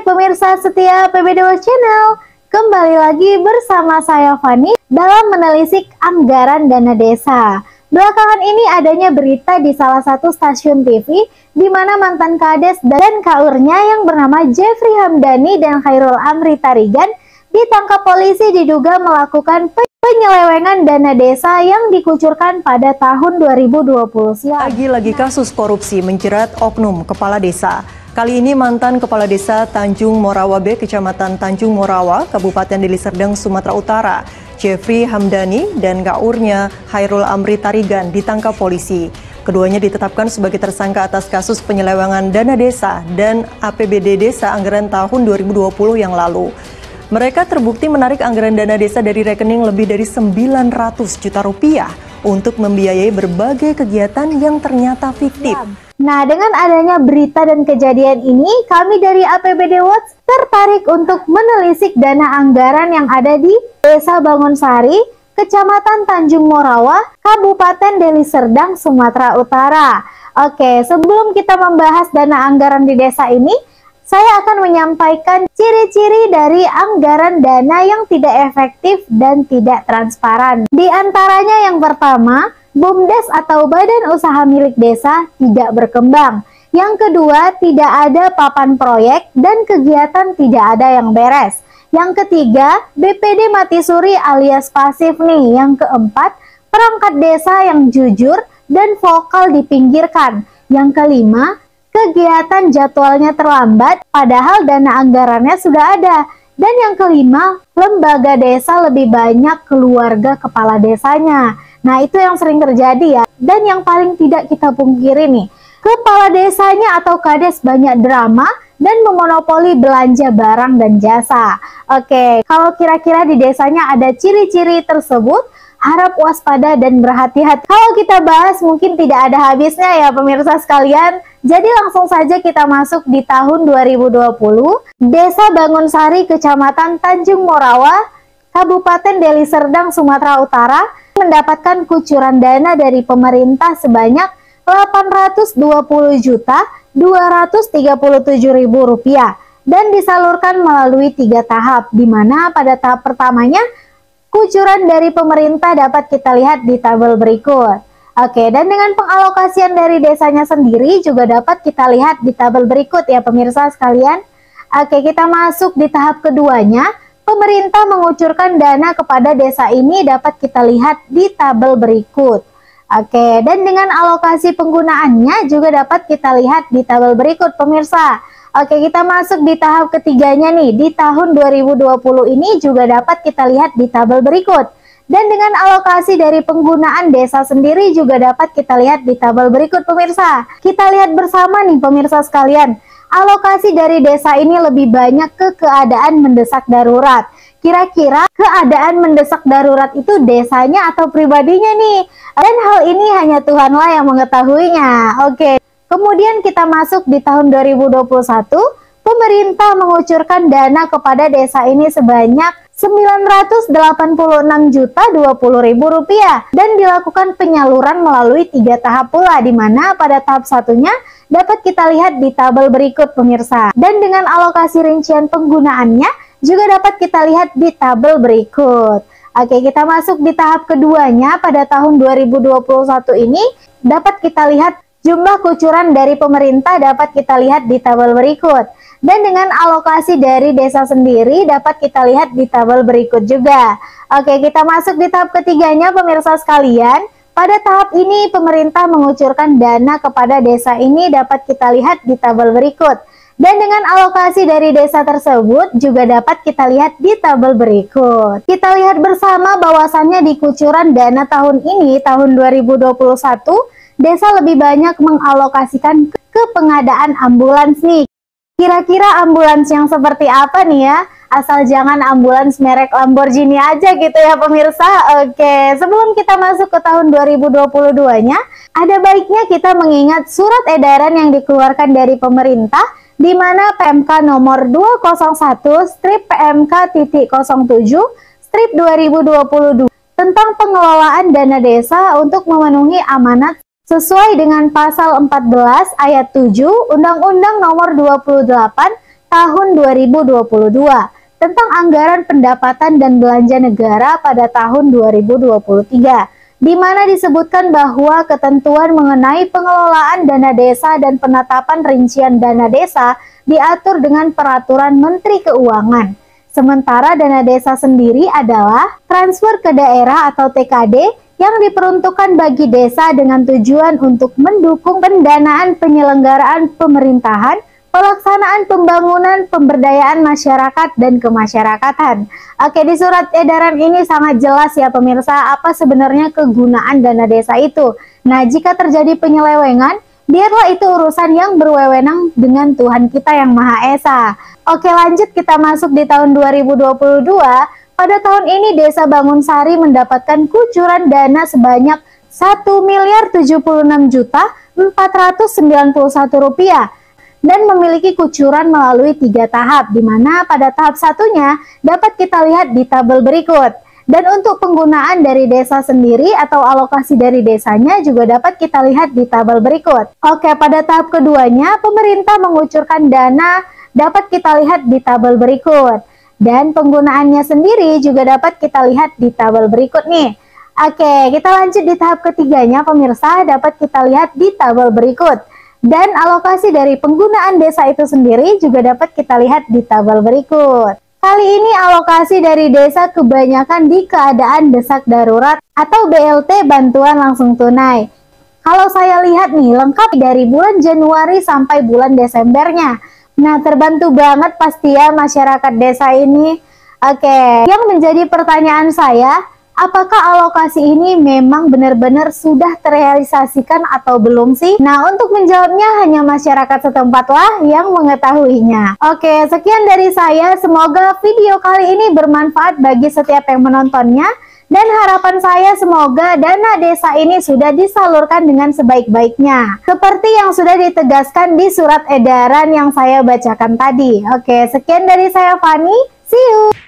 Hai pemirsa setia PBD World Channel, kembali lagi bersama saya Fani dalam menelisik anggaran dana desa. Belakangan ini adanya berita di salah satu stasiun TV di mana mantan Kades dan KAUR-nya yang bernama Jeffrey Hamdani dan Khairul Amri Tarigan ditangkap polisi diduga melakukan penyelewengan dana desa yang dikucurkan pada tahun 2020 silam. Lagi-lagi kasus korupsi menjerat oknum kepala desa. Kali ini mantan Kepala Desa Tanjung Morawa B, Kecamatan Tanjung Morawa, Kabupaten Deli Serdang, Sumatera Utara, Jeffrey Hamdani dan KAUR-nya Khairul Amri Tarigan ditangkap polisi. Keduanya ditetapkan sebagai tersangka atas kasus penyelewengan dana desa dan APBD desa anggaran tahun 2020 yang lalu. Mereka terbukti menarik anggaran dana desa dari rekening lebih dari 900 juta rupiah untuk membiayai berbagai kegiatan yang ternyata fiktif. Nah, dengan adanya berita dan kejadian ini, kami dari APBD Watch tertarik untuk menelisik dana anggaran yang ada di Desa Bangunsari, Kecamatan Tanjung Morawa, Kabupaten Deli Serdang, Sumatera Utara. Oke, sebelum kita membahas dana anggaran di desa ini, saya akan menyampaikan ciri-ciri dari anggaran dana yang tidak efektif dan tidak transparan. Di antaranya yang pertama, BUMDes atau Badan Usaha Milik Desa tidak berkembang. Yang kedua, tidak ada papan proyek dan kegiatan tidak ada yang beres. Yang ketiga, BPD mati suri alias pasif nih. Yang keempat, perangkat desa yang jujur dan vokal dipinggirkan. Yang kelima, kegiatan jadwalnya terlambat padahal dana anggarannya sudah ada. Dan yang kelima, lembaga desa lebih banyak keluarga kepala desanya. Nah, itu yang sering terjadi ya. Dan yang paling tidak kita pungkiri nih, kepala desanya atau kades banyak drama dan memonopoli belanja barang dan jasa. Oke, kalau kira-kira di desanya ada ciri-ciri tersebut, harap waspada dan berhati-hati. Kalau kita bahas mungkin tidak ada habisnya ya pemirsa sekalian. Jadi langsung saja kita masuk di tahun 2020. Desa Bangunsari, Kecamatan Tanjung Morawa, Kabupaten Deli Serdang, Sumatera Utara mendapatkan kucuran dana dari pemerintah sebanyak Rp820.237.000 dan disalurkan melalui 3 tahap, di mana pada tahap pertamanya kucuran dari pemerintah dapat kita lihat di tabel berikut. Oke, dan dengan pengalokasian dari desanya sendiri juga dapat kita lihat di tabel berikut ya pemirsa sekalian. Oke, kita masuk di tahap keduanya. Pemerintah mengucurkan dana kepada desa ini dapat kita lihat di tabel berikut. Oke, dan dengan alokasi penggunaannya juga dapat kita lihat di tabel berikut pemirsa. Oke, kita masuk di tahap ketiganya nih. Di tahun 2020 ini juga dapat kita lihat di tabel berikut. Dan dengan alokasi dari penggunaan desa sendiri juga dapat kita lihat di tabel berikut pemirsa. Kita lihat bersama nih pemirsa sekalian. Alokasi dari desa ini lebih banyak ke keadaan mendesak darurat. Kira-kira keadaan mendesak darurat itu desanya atau pribadinya nih? Dan hal ini hanya Tuhanlah yang mengetahuinya. Oke. Kemudian kita masuk di tahun 2021, pemerintah mengucurkan dana kepada desa ini sebanyak Rp986.020.000 dan dilakukan penyaluran melalui 3 tahap pula, di mana pada tahap satunya dapat kita lihat di tabel berikut pemirsa. Dan dengan alokasi rincian penggunaannya juga dapat kita lihat di tabel berikut. Oke, kita masuk di tahap keduanya pada tahun 2021 ini dapat kita lihat jumlah kucuran dari pemerintah dapat kita lihat di tabel berikut. Dan dengan alokasi dari desa sendiri dapat kita lihat di tabel berikut juga. Oke, kita masuk di tahap ketiganya pemirsa sekalian. Pada tahap ini pemerintah mengucurkan dana kepada desa ini dapat kita lihat di tabel berikut. Dan dengan alokasi dari desa tersebut juga dapat kita lihat di tabel berikut. Kita lihat bersama bahwasannya di kucuran dana tahun ini, tahun 2021, desa lebih banyak mengalokasikan ke pengadaan ambulans nih. Kira-kira ambulans yang seperti apa nih ya? Asal jangan ambulans merek Lamborghini aja gitu ya pemirsa. Oke, sebelum kita masuk ke tahun 2022-nya, ada baiknya kita mengingat surat edaran yang dikeluarkan dari pemerintah, di mana PMK nomor 201/PMK.07/2022 tentang pengelolaan dana desa untuk memenuhi amanat sesuai dengan pasal 14 ayat 7 Undang-Undang nomor 28 tahun 2022 tentang anggaran pendapatan dan belanja negara pada tahun 2023, di mana disebutkan bahwa ketentuan mengenai pengelolaan dana desa dan penetapan rincian dana desa diatur dengan peraturan Menteri Keuangan. Sementara dana desa sendiri adalah transfer ke daerah atau TKD yang diperuntukkan bagi desa dengan tujuan untuk mendukung pendanaan penyelenggaraan pemerintahan, pelaksanaan pembangunan, pemberdayaan masyarakat, dan kemasyarakatan. Oke, di surat edaran ini sangat jelas ya pemirsa apa sebenarnya kegunaan dana desa itu. Nah, jika terjadi penyelewengan, biarlah itu urusan yang berwewenang dengan Tuhan kita yang Maha Esa. Oke, lanjut kita masuk di tahun 2022. Pada tahun ini Desa Bangunsari mendapatkan kucuran dana sebanyak Rp1.076.491 dan memiliki kucuran melalui 3 tahap, di mana pada tahap satunya dapat kita lihat di tabel berikut. Dan untuk penggunaan dari desa sendiri atau alokasi dari desanya juga dapat kita lihat di tabel berikut. Oke, pada tahap keduanya pemerintah mengucurkan dana dapat kita lihat di tabel berikut. Dan penggunaannya sendiri juga dapat kita lihat di tabel berikut nih. Oke, kita lanjut di tahap ketiganya pemirsa, dapat kita lihat di tabel berikut. Dan alokasi dari penggunaan desa itu sendiri juga dapat kita lihat di tabel berikut. Kali ini alokasi dari desa kebanyakan di keadaan desak darurat atau BLT bantuan langsung tunai. Kalau saya lihat nih lengkap dari bulan Januari sampai bulan Desembernya. Nah, terbantu banget pasti ya masyarakat desa ini. Oke, yang menjadi pertanyaan saya, apakah alokasi ini memang benar-benar sudah terrealisasikan atau belum sih? Nah, untuk menjawabnya hanya masyarakat setempatlah yang mengetahuinya. Oke, sekian dari saya. Semoga video kali ini bermanfaat bagi setiap yang menontonnya. Dan harapan saya semoga dana desa ini sudah disalurkan dengan sebaik-baiknya. Seperti yang sudah ditegaskan di surat edaran yang saya bacakan tadi. Oke, sekian dari saya Fani. See you!